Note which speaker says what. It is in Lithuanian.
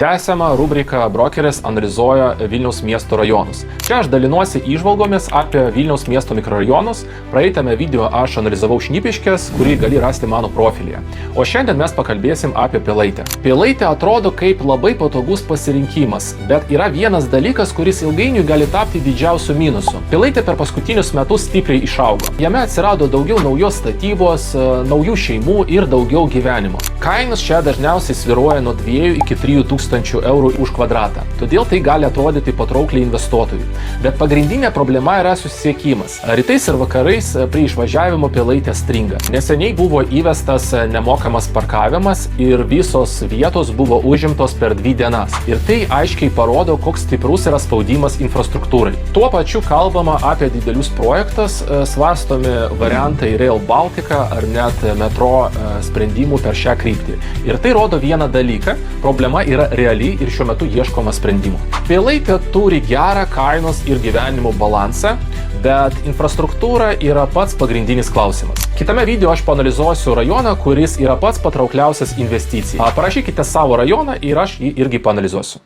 Speaker 1: Tęsiama rubrika Brokeris analizuoja Vilniaus miesto rajonus. Čia aš dalinuosi įžvalgomis apie Vilniaus miesto mikrorajonus. Praeitame video aš analizavau Šnipiškes, kurį gali rasti mano profilyje. O šiandien mes pakalbėsim apie Pilaitę. Pilaitė atrodo kaip labai patogus pasirinkimas, bet yra vienas dalykas, kuris ilgainiui gali tapti didžiausiu minusu. Pilaitė per paskutinius metus stipriai išaugo. Jame atsirado daugiau naujos statybos, naujų šeimų ir daugiau gyvenimo. Kainos čia dažniausiai svyruoja nuo 2 iki 3 tūkstančių eurų už kvadratą. Todėl tai gali atrodyti patraukliai investuotojui. Bet pagrindinė problema yra susisiekimas. Rytais ir vakarais prie išvažiavimo Pilaitė stringa. Neseniai buvo įvestas nemokamas parkavimas ir visos vietos buvo užimtos per 2 dienas. Ir tai aiškiai parodo, koks stiprus yra spaudimas infrastruktūrai. Tuo pačiu kalbama apie didelius projektus, svarstomi variantai Rail Baltica ar net metro sprendimų per šią kryptį. Ir tai rodo vieną dalyką. Problema yra reali ir šiuo metu ieškoma sprendimų. Pilaitė turi gerą kainos ir gyvenimo balansą, bet infrastruktūra yra pats pagrindinis klausimas. Kitame video aš paanalizuosiu rajoną, kuris yra pats patraukliausias investicijai. Parašykite savo rajoną ir aš jį irgi paanalizuosiu.